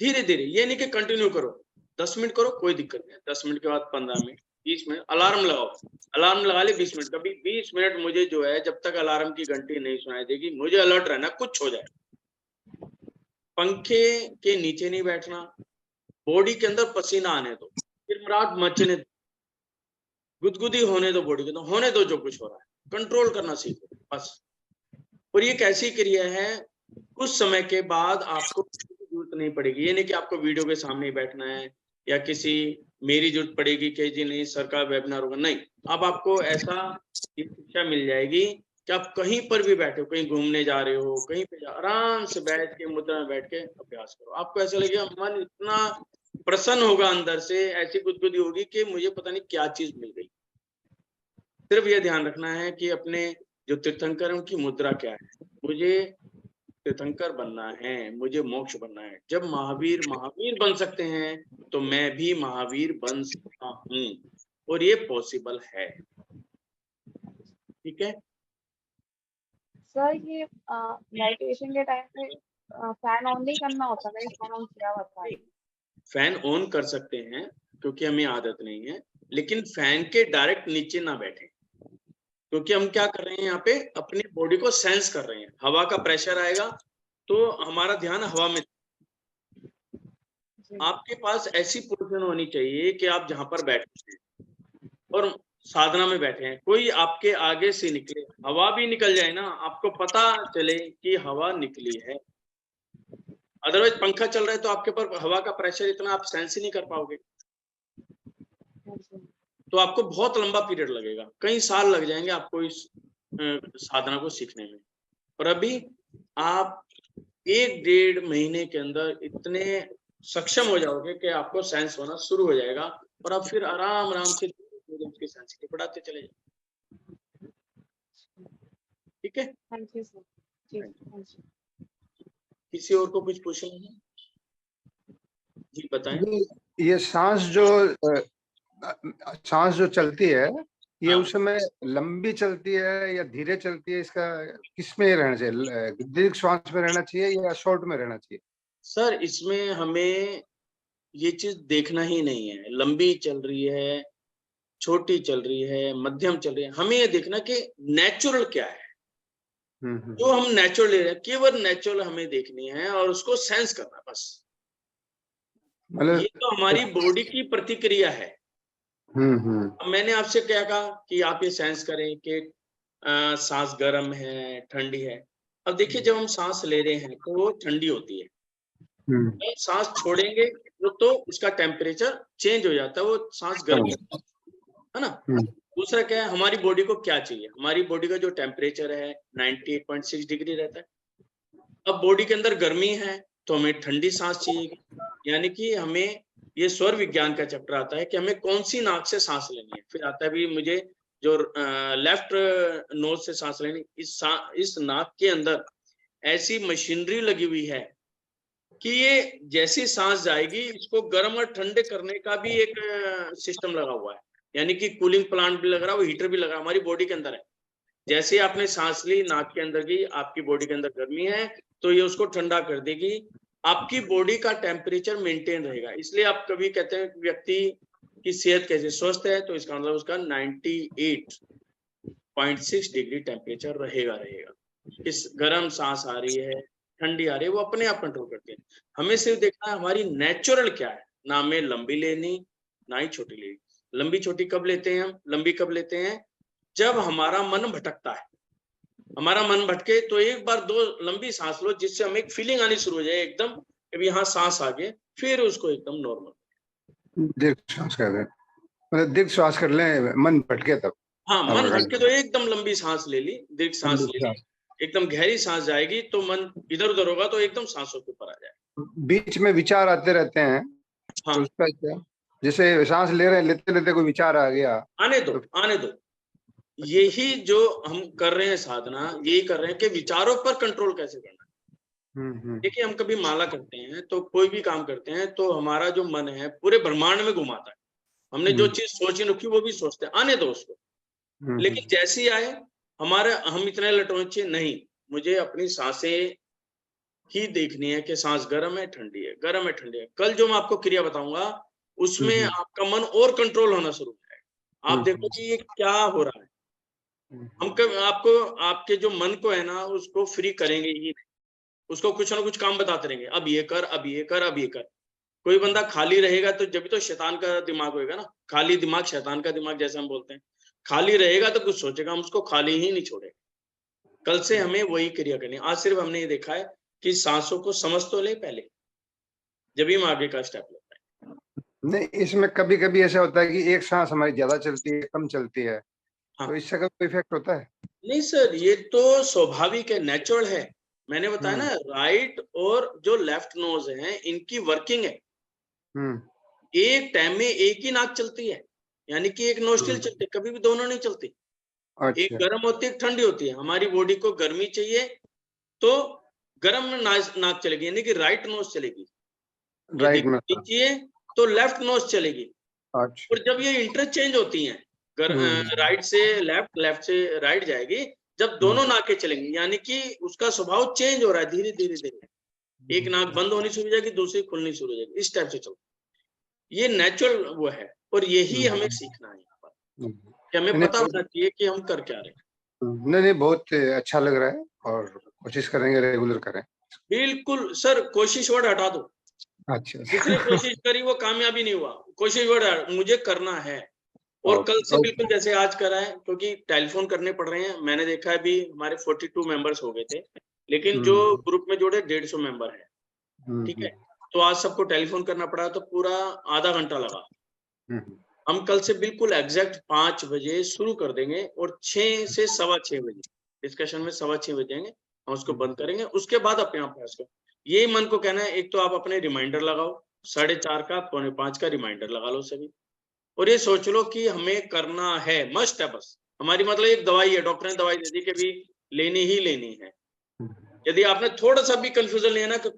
धीरे धीरे। ये नहीं कि कंटिन्यू करो, 10 मिनट करो, कोई दिक्कत नहीं है। 10 मिनट के बाद 15 मिनट, 20 मिनट, अलार्म लगाओ। अलार्म लगा ले 20 मिनट, कभी 20 मिनट मुझे जो है, जब तक अलार्म की घंटी नहीं सुनाई देगी, मुझे अलर्ट रहना, कुछ हो जाए। पंखे के नीचे नहीं बैठना, बॉडी के अंदर पसीना आने दो, फिर रात मचने दो, गुदगुदी होने दो बॉडी के, तो होने दो जो कुछ हो रहा है, कंट्रोल करना सीखो बस। और ये कैसी क्रिया है, कुछ समय के बाद आपको जरूरत नहीं पड़ेगी। ये नहीं कि आपको वीडियो के सामने ही बैठना है या किसी मेरी जरूरत पड़ेगी कि जी नहीं सर का वेबिनार होगा, नहीं। अब आपको ऐसा ये शिक्षा मिल जाएगी कि आप कहीं पर भी बैठे हो, कहीं घूमने जा रहे हो, कहीं पे आराम से बैठ के मुद्रा में बैठ के अभ्यास करो। आपको ऐसा लगेगा मन इतना प्रसन्न होगा अंदर से, ऐसी गुदगुदी होगी कि मुझे पता नहीं क्या चीज मिल गई। सिर्फ ये ध्यान रखना है कि अपने जो तीर्थंकर हैं उनकी मुद्रा क्या है। मुझे तीर्थंकर बनना है, मुझे मोक्ष बनना है। जब महावीर महावीर बन सकते हैं तो मैं भी महावीर बन सकता हूँ, और ये पॉसिबल है। ठीक है सर, ये मेडिटेशन के टाइम पे फैन ऑन नहीं करना होता, मैंने फैन ऑन किया हुआ था। फैन ऑन कर सकते हैं क्योंकि हमें आदत नहीं है, लेकिन फैन के डायरेक्ट नीचे ना बैठे, क्योंकि हम क्या कर रहे हैं यहाँ पे अपनी बॉडी को सेंस कर रहे हैं। हवा का प्रेशर आएगा तो हमारा ध्यान हवा में। जी। आपके पास ऐसी पोजीशन होनी चाहिए कि आप जहां पर बैठे हैं और साधना में बैठे हैं, कोई आपके आगे से निकले, हवा भी निकल जाए ना, आपको पता चले कि हवा निकली है। अदरवाइज पंखा चल रहा है तो आपके ऊपर हवा का प्रेशर इतना आप सेंस ही नहीं कर पाओगे, जी। तो आपको बहुत लंबा पीरियड लगेगा, कई साल लग जाएंगे आपको इस साधना को सीखने में। और अभी आप 1-1.5 महीने के अंदर इतने सक्षम हो जाओगे कि आपको सेंस होना शुरू हो जाएगा, और आप फिर आराम आराम से उसकी सेंसिटिविटी बढ़ाते चले जाओ। ठीक है, थैंक यू सर। जी, थैंक यू। किसी और को कुछ पूछना है? जी बताएं। ये सांस जो चलती है, ये हाँ। उस समय लंबी चलती है या धीरे चलती है? इसका किस में रहना चाहिए? दीर्घ श्वास में रहना चाहिए या शॉर्ट में रहना चाहिए? सर इसमें हमें ये चीज देखना ही नहीं है, लंबी चल रही है, छोटी चल रही है, मध्यम चल रही है। हमें ये देखना कि नेचुरल क्या है, जो हम नेचुरल ले रहे हैं, केवल नेचुरल हमें देखनी है और उसको सेंस करना बस। मतलब ये तो हमारी बॉडी की प्रतिक्रिया है। अब मैंने आपसे क्या कहा कि आप ये सेंस करें कि सांस गर्म है, ठंडी है। अब देखिए जब हम सांस ले रहे हैं तो वो ठंडी होती है, जब सांस छोड़ेंगे तो उसका टेम्परेचर चेंज हो जाता है, वो सांस गर्म है ना। दूसरा क्या है, हमारी बॉडी को क्या चाहिए, हमारी बॉडी का जो टेम्परेचर है 98.6 डिग्री रहता है। अब बॉडी के अंदर गर्मी है तो हमें ठंडी सांस चाहिए, यानी कि हमें ये स्वर विज्ञान का चैप्टर आता है कि हमें कौन सी नाक से सांस लेनी है। फिर आता है भी मुझे जो लेफ्ट नोज से सांस लेनी, इस नाक के अंदर ऐसी मशीनरी लगी हुई है कि ये जैसी सांस जाएगी इसको गर्म और ठंडे करने का भी एक सिस्टम लगा हुआ है, यानी कि कूलिंग प्लांट भी लग रहा है, वो हीटर भी लग रहा है, हमारी बॉडी के अंदर है। जैसे आपने सांस ली नाक के अंदर की, आपकी बॉडी के अंदर गर्मी है तो ये उसको ठंडा कर देगी, आपकी बॉडी का टेम्परेचर मेंटेन रहेगा। इसलिए आप कभी कहते हैं व्यक्ति की सेहत कैसे स्वस्थ है, तो इसका मतलब उसका 98.6 डिग्री टेम्परेचर रहेगा। किस गर्म सांस आ रही है, ठंडी आ रही है, वो अपने आप कंट्रोल करती है। हमें सिर्फ देखना है हमारी नेचुरल क्या है, ना हमें लंबी लेनी ना ही छोटी लेनी। लंबी छोटी कब लेते हैं हम, लंबी कब लेते हैं जब हमारा मन भटकता है। हमारा मन भटके तो एक बार 2 लंबी सांस लो, जिससे हमें एक फीलिंग आनी शुरू हो जाए एकदम, अब यहाँ सांस आ गए, फिर उसको एकदम नॉर्मल दीर्घ श्वास कर रहे, मतलब दीर्घ श्वास कर लें मन भटके तब। हाँ, मन भटके तो एकदम लंबी सांस ले ली, दीर्घ सांस ले ली, एकदम गहरी सांस जाएगी तो मन इधर उधर होगा तो एकदम सांसों के ऊपर आ जाए। बीच में विचार आते रहते हैं, हाँ, तो उसका क्या? जैसे सांस ले रहे हैं, लेते लेते कोई विचार आ गया, आने दो आने दो। यही जो हम कर रहे हैं साधना, यही कर रहे हैं कि विचारों पर कंट्रोल कैसे करना है। देखिए हम कभी माला करते हैं तो कोई भी काम करते हैं तो हमारा जो मन है पूरे ब्रह्मांड में घुमाता है, हमने जो चीज सोची रखी वो भी सोचते हैं, आने दो उसको। लेकिन जैसे ही आए हमारे, हम इतने लटोचे नहीं, मुझे अपनी सांसें ही देखनी है कि सांस गर्म है ठंडी है, गर्म है ठंडी है। कल जो मैं आपको क्रिया बताऊंगा उसमें आपका मन और कंट्रोल होना शुरू हो जाएगा। आप देखो कि ये क्या हो रहा है। हम कब आपको आपके जो मन को है ना उसको फ्री करेंगे ही नहीं, उसको कुछ ना कुछ काम बताते रहेंगे, अब ये कर, अब ये कर, अब ये कर। कोई बंदा खाली रहेगा तो जब भी तो शैतान का दिमाग होएगा ना, खाली दिमाग शैतान का दिमाग जैसे हम बोलते हैं, खाली रहेगा तो कुछ सोचेगा, हम उसको खाली ही नहीं छोड़ेंगे। कल से हमें वही क्रिया करनी है। आज सिर्फ हमने ये देखा है कि सांसों को समझ तो ले पहले, जब हम आगे का स्टेप लेते हैं। नहीं, इसमें कभी कभी ऐसा होता है कि एक सांस हमारी ज्यादा चलती है, कम चलती है, हाँ। तो इससे कोई इफेक्ट होता है? नहीं सर, ये तो स्वाभाविक है, नेचुरल है। मैंने बताया ना, राइट और जो लेफ्ट नोज है इनकी वर्किंग है। एक टाइम में एक ही नाक चलती है, यानी कि एक नोस्ट्रिल चलती है, कभी भी दोनों नहीं चलती। एक अच्छा। गर्म होती है, एक ठंडी होती है। हमारी बॉडी को गर्मी चाहिए तो गर्म नाक चलेगी, यानी कि राइट नोज चलेगी। यदि राइट में। ठंडी चाहिए तो लेफ्ट नोज चलेगी। अच्छा। और जब ये इंटरचेंज होती हैं, राइट से लेफ्ट, लेफ्ट से राइट जाएगी, जब दोनों नाकें चलेंगी, यानी कि उसका स्वभाव चेंज हो रहा है धीरे धीरे धीरे। एक नाक बंद होनी शुरू हो जाएगी, दूसरी खुलनी शुरू हो जाएगी, इस टाइप से चलता है। ये नेचुरल वो है, और यही हमें सीखना है यहाँ पर, कि हमें पता होना चाहिए कि हम कर क्या रहे हैं। नहीं, बहुत अच्छा लग रहा है, और कोशिश करेंगे रेगुलर करें। बिल्कुल सर, कोशिश वर्ड हटा दो। अच्छा। जिसने कोशिश करी वो कामयाबी नहीं हुआ। कोशिश वर्ड मुझे करना है, और कल से बिल्कुल जैसे आज करा है, क्योंकि टेलीफोन करने पड़ रहे हैं। मैंने देखा है अभी हमारे 42 मेंबर्स हो गए थे, लेकिन जो ग्रुप में जोड़े 150 मेंबर है, ठीक है। तो आज सबको टेलीफोन करना पड़ा, तो पूरा आधा घंटा लगा। हम कल से बिल्कुल एग्जैक्ट 5 बजे शुरू कर देंगे, और 6 से 6:15 बजे डिस्कशन में 6:15 बजेंगे, हम उसको बंद करेंगे। उसके बाद अपने आप प्रयास करो। ये मन को कहना है, एक तो आप अपने रिमाइंडर लगाओ, 4:30 का 4:45 का रिमाइंडर लगा लो सभी, और ये सोच लो कि हमें करना है, मस्ट है। बस हमारी मतलब एक दवाई है, डॉक्टर ने दवाई दे दी कि भी लेनी ही लेनी है। यदि आपने थोड़ा सा भी कंफ्यूजन लिया ना कि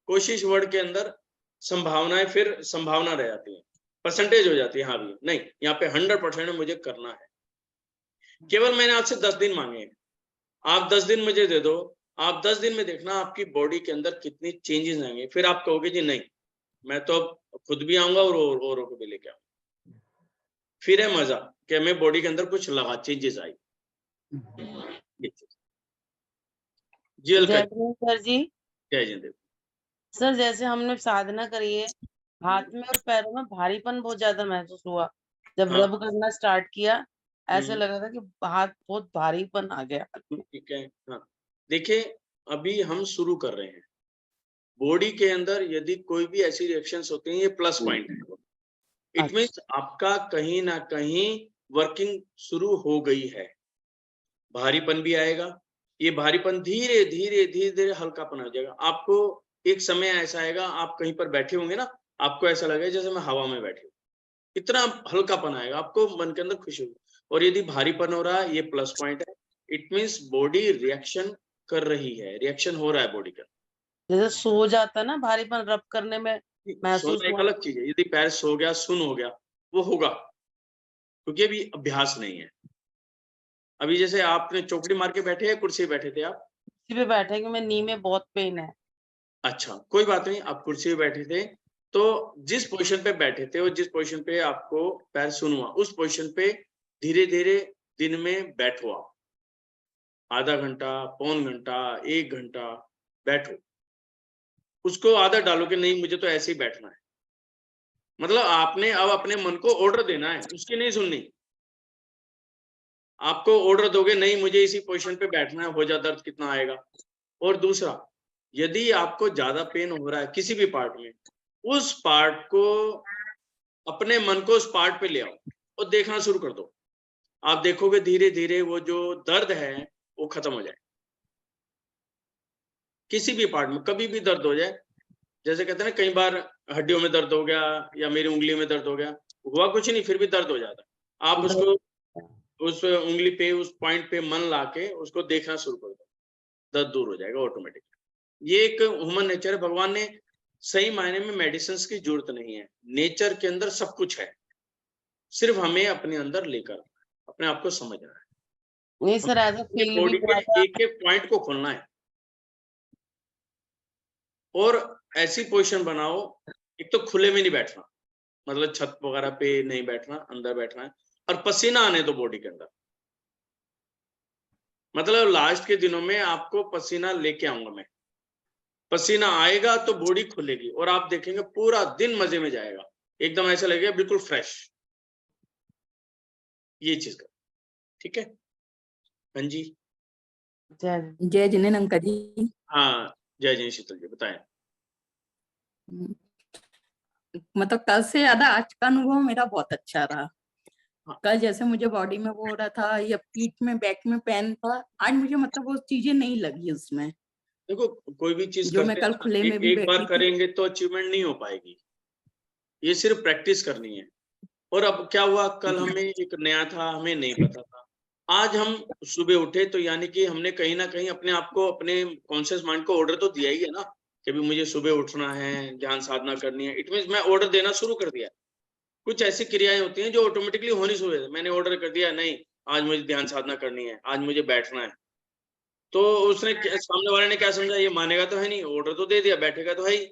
कोशिश वर्ड के अंदर संभावनाएं, फिर संभावना रह जाती है, परसेंटेज हो जाती है। हाँ भी नहीं, यहाँ पे 100% मुझे करना है। केवल मैंने आपसे 10 दिन मांगे हैं, आप 10 दिन मुझे दे दो। आप 10 दिन में देखना आपकी बॉडी के अंदर कितनी चेंजेस आएंगे। फिर आप कहोगे जी नहीं, मैं तो अब खुद भी आऊंगा और औरों को भी लेके आऊंगा। फिर है मजा कि हमें बॉडी के अंदर कुछ लगा, चेंजेस आई। जी जय हिंद सर जी। जय जिंद। सर जैसे हमने साधना करी है, हाथ में और पैरों में भारीपन बहुत ज्यादा महसूस हुआ। जब हाँ। रब करना स्टार्ट किया, ऐसे लगा था कि हाथ बहुत भारीपन आ गया हाथ में। ठीक है। हाँ, देखिए अभी हम शुरू कर रहे हैं। बॉडी के अंदर यदि कोई भी ऐसी रिएक्शंस होती हैं, ये प्लस पॉइंट है। इट मीन्स आपका कहीं ना कहीं वर्किंग शुरू हो गई है। भारीपन भी आएगा, ये भारीपन धीरे धीरे धीरे धीरे हल्कापन हो जाएगा। आपको एक समय ऐसा आएगा, आप कहीं पर बैठे होंगे ना, आपको ऐसा लगेगा जैसे मैं हवा में बैठे हूँ, इतना हल्कापन आएगा, आपको मन के अंदर खुशी होगी। और यदि भारीपन हो रहा है, ये प्लस पॉइंट है। इट मीन्स बॉडी रिएक्शन कर रही है, रिएक्शन हो रहा है बॉडी का। जैसे सो जाता ना, भारीपन रब करने में महसूस सोना एक हुआ। अलग चीज है। यदि पैर सो गया, सुन हो गया, वो होगा, क्योंकि अभी अभ्यास नहीं है। अभी जैसे आपने चौकड़ी मार के बैठे या कुर्सी बैठे थे आप? कुर्सी पे बैठे कि मैं नी में बहुत पेन है। अच्छा, कोई बात नहीं, आप कुर्सी पे बैठे थे, तो जिस पोजीशन पे बैठे थे और जिस पोजीशन पे आपको पैर सुन हुआ, उस पोजीशन पे धीरे धीरे दिन में बैठो आप। आधा घंटा, पौन घंटा, 1 घंटा बैठो। उसको आदत डालो कि नहीं, मुझे तो ऐसे ही बैठना है। मतलब आपने अब अपने मन को ऑर्डर देना है, उसकी नहीं सुननी। आपको ऑर्डर दोगे, नहीं मुझे इसी पोजीशन पे बैठना है, हो जा दर्द कितना आएगा। और दूसरा, यदि आपको ज्यादा पेन हो रहा है किसी भी पार्ट में, उस पार्ट को, अपने मन को उस पार्ट पे ले आओ और देखना शुरू कर दो। आप देखोगे धीरे धीरे वो जो दर्द है वो खत्म हो जाए। किसी भी पार्ट में कभी भी दर्द हो जाए, जैसे कहते हैं ना, कई बार हड्डियों में दर्द हो गया या मेरी उंगली में दर्द हो गया, हुआ कुछ नहीं, फिर भी दर्द हो जाता है। आप उसको उस उंगली पे, उस पॉइंट पे मन लाके उसको देखना शुरू कर दो, दर्द दूर हो जाएगा ऑटोमेटिक। ये एक ह्यूमन नेचर है। भगवान ने सही मायने में मेडिसिन की जरूरत नहीं है, नेचर के अंदर सब कुछ है, सिर्फ हमें अपने अंदर लेकर अपने आप को समझना है। नहीं सर, ऐसा फील भी बॉडी हुआ के था। एक एक पॉइंट को खोलना है, और ऐसी पोजीशन बनाओ, एक तो खुले में नहीं बैठना, मतलब छत वगैरह पे नहीं बैठना, अंदर बैठना है, और पसीना आने दो बॉडी के अंदर। मतलब लास्ट के दिनों में आपको पसीना लेके आऊंगा मैं, पसीना आएगा तो बॉडी खुलेगी, और आप देखेंगे पूरा दिन मजे में जाएगा, एकदम ऐसा लगेगा बिल्कुल फ्रेश। ये चीज का, ठीक है। हाँ जी, जय जय जिनेन अंकल जी। हाँ जय जय शीतल जी बताएं। मतलब कल से ज्यादा आज का अनुभव मेरा बहुत अच्छा रहा। हाँ। कल जैसे मुझे बॉडी में वो हो रहा था या पीठ में बैक में पेन था, आज मुझे मतलब वो चीजें नहीं लगी उसमें। देखो कोई भी चीज जो मैं करते कल हैं ना, खुले में भी एक बार बैठी थी। करेंगे तो अचीवमेंट नहीं हो पाएगी, ये सिर्फ प्रैक्टिस करनी है। और अब क्या हुआ, कल हमें एक नया था, हमें नहीं पता था। आज हम सुबह उठे तो यानी कि हमने कहीं ना कहीं अपने आप को, अपने कॉन्शियस माइंड को ऑर्डर तो दिया ही है ना कि भी मुझे सुबह उठना है, ध्यान साधना करनी है। इट मींस मैं ऑर्डर देना शुरू कर दिया। कुछ ऐसी क्रियाएं होती हैं जो ऑटोमेटिकली होनी शुरू है। मैंने ऑर्डर कर दिया, नहीं आज मुझे ध्यान साधना करनी है, आज मुझे बैठना है। तो उसने सामने वाले ने क्या समझा, ये मानेगा तो है नहीं, ऑर्डर तो दे दिया, बैठेगा तो है ही,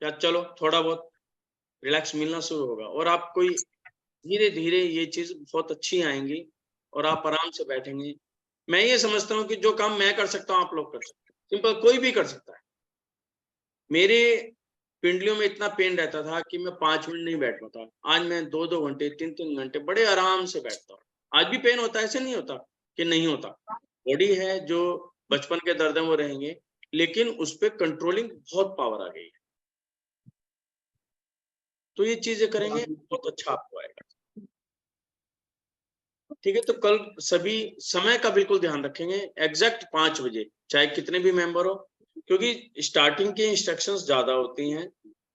या चलो थोड़ा बहुत रिलैक्स मिलना शुरू होगा। और आप कोई धीरे धीरे ये चीज बहुत अच्छी आएंगी और आप आराम से बैठेंगे। मैं ये समझता हूँ कि जो काम मैं कर सकता हूँ आप लोग कर सकते हैं, सिंपल, कोई भी कर सकता है। मेरे पिंडलियों में इतना पेन रहता था कि मैं 5 मिनट नहीं बैठ पाता, आज मैं 2-2 घंटे 3-3 घंटे बड़े आराम से बैठता हूँ। आज भी पेन होता है, ऐसे नहीं होता कि नहीं होता। बॉडी है, जो बचपन के दर्द हैं वो रहेंगे, लेकिन उस पर कंट्रोलिंग बहुत पावर आ गई है। तो ये चीजें करेंगे बहुत अच्छा आपको आएगा। ठीक है, तो कल सभी समय का बिल्कुल ध्यान रखेंगे, एग्जैक्ट 5 बजे, चाहे कितने भी मेंबर हो, क्योंकि स्टार्टिंग की इंस्ट्रक्शंस ज्यादा होती हैं,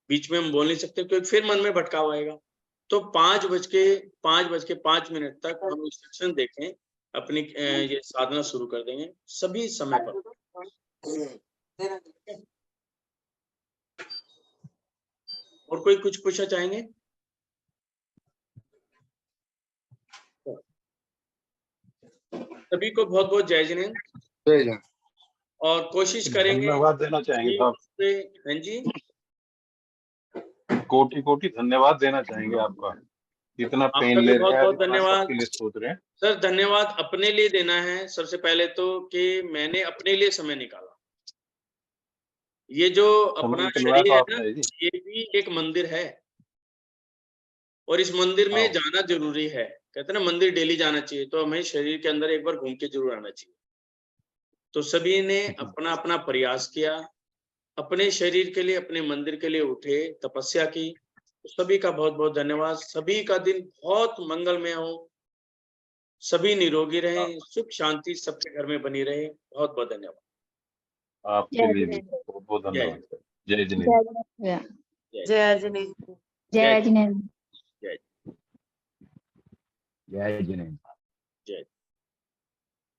बीच में हम बोल नहीं सकते क्योंकि फिर मन में भटकाव आएगा। तो 5:05 तक हम इंस्ट्रक्शन देखें, अपनी ये साधना शुरू कर देंगे सभी समय पर। और कोई कुछ पूछना चाहेंगे? सभी को बहुत बहुत जय जिनेंद्र, जय जय। और कोशिश करेंगे। धन्यवाद देना चाहेंगे साहब, हाँ जी, कोटि कोटि धन्यवाद देना चाहेंगे आपका। इतना पेन आपका भी ले रहे बहुत हैं, बहुत इतना धन्यवाद सबके लिए सोच रहे हैं। सर। धन्यवाद अपने लिए देना है सबसे पहले तो, कि मैंने अपने लिए समय निकाला। ये जो समय अपना निकलवाया शरीर तो है आपने ना, जी। ये भी एक मंदिर है, और इस मंदिर में हाँ। जाना जरूरी है। कहते हैं ना मंदिर डेली जाना चाहिए, तो हमें शरीर के अंदर एक बार घूम के जरूर आना चाहिए। तो सभी ने अपना अपना प्रयास किया, अपने शरीर के लिए, अपने मंदिर के लिए उठे, तपस्या की। तो सभी का बहुत बहुत धन्यवाद। सभी का दिन बहुत मंगलमय हो, सभी निरोगी रहें, सुख शांति सबके घर में बनी रहे। बहुत बहुत धन्यवाद। आपके लिए भी बहुत बहुत जय धन्यवाद सर। जय जिनेंद्र। जय जिनेंद्र। जय जय जिनेंद्र। जय। जय जिनेंद्र।